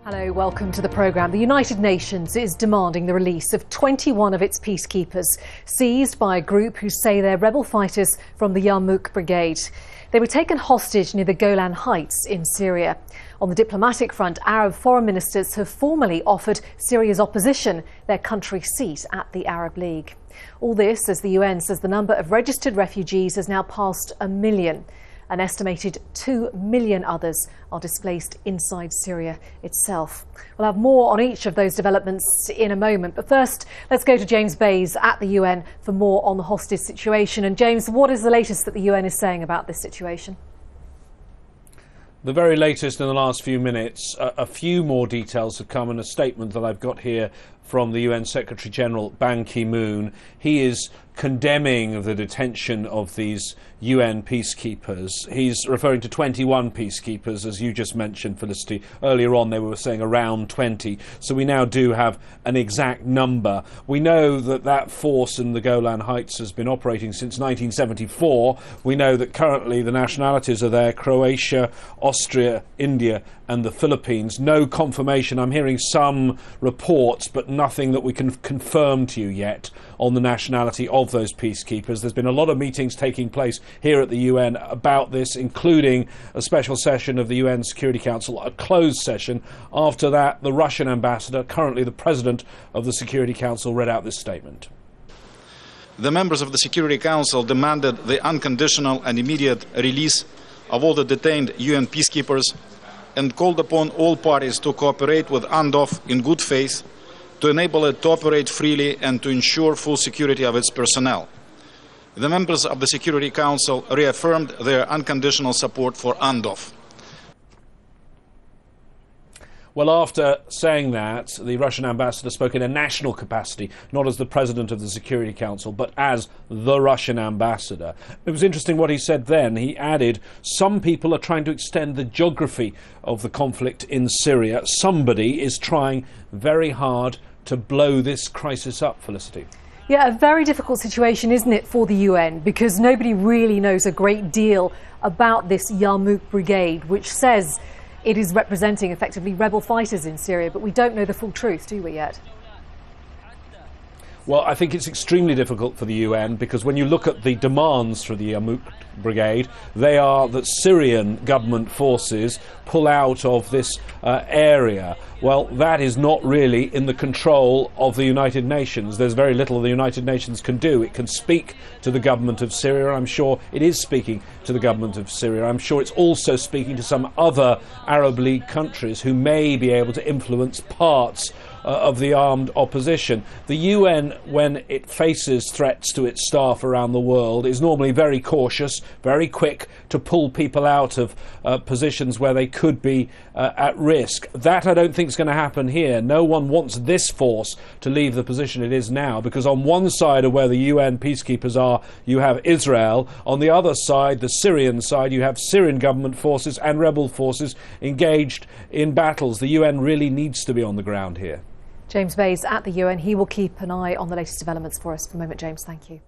Hello, welcome to the programme. The United Nations is demanding the release of 21 of its peacekeepers, seized by a group who say they're rebel fighters from the Yarmouk Brigade. They were taken hostage near the Golan Heights in Syria. On the diplomatic front, Arab foreign ministers have formally offered Syria's opposition their country seat at the Arab League. All this as the UN says the number of registered refugees has now passed 1 million. An estimated 2 million others are displaced inside Syria itself. We'll have more on each of those developments in a moment. But first, let's go to James Bays at the UN for more on the hostage situation. And James, what is the latest that the UN is saying about this situation? The very latest in the last few minutes. A few more details have come in a statement that I've got here from the UN Secretary General Ban Ki-moon. He is condemning the detention of these UN peacekeepers. He's referring to 21 peacekeepers, as you just mentioned, Felicity. Earlier on they were saying around 20, so we now do have an exact number. We know that that force in the Golan Heights has been operating since 1974. We know that currently the nationalities are there: Croatia, Austria, India and the Philippines. No confirmation. I'm hearing some reports, but nothing that we can confirm to you yet on the nationality of those peacekeepers. There's been a lot of meetings taking place here at the UN about this, including a special session of the UN Security Council, a closed session. After that, the Russian ambassador, currently the president of the Security Council, read out this statement. The members of the Security Council demanded the unconditional and immediate release of all the detained UN peacekeepers and called upon all parties to cooperate with UNDOF in good faith to enable it to operate freely and to ensure full security of its personnel. The members of the Security Council reaffirmed their unconditional support for UNDOF. Well, after saying that, the Russian ambassador spoke in a national capacity, not as the president of the Security Council, but as the Russian ambassador. It was interesting what he said then. He added, some people are trying to extend the geography of the conflict in Syria. Somebody is trying very hard to blow this crisis up, Felicity. Yeah, a very difficult situation, isn't it, for the UN, because nobody really knows a great deal about this Yarmouk Brigade, which says it is representing effectively rebel fighters in Syria, but we don't know the full truth, do we yet? Well, I think it's extremely difficult for the UN because when you look at the demands for the Yarmouk Brigade, they are that Syrian government forces pull out of this area. Well, that is not really in the control of the United Nations. There's very little the United Nations can do. It can speak to the government of Syria. I'm sure it is speaking to the government of Syria. I'm sure it's also speaking to some other Arab League countries who may be able to influence parts of the armed opposition. The UN, when it faces threats to its staff around the world, is normally very cautious, very quick to pull people out of positions where they could be at risk. That I don't think is going to happen here. No one wants this force to leave the position it is now, because on one side of where the UN peacekeepers are, you have Israel. On the other side, the Syrian side, you have Syrian government forces and rebel forces engaged in battles. The UN really needs to be on the ground here. James Bays at the UN. He will keep an eye on the latest developments for us. For a moment, James, thank you.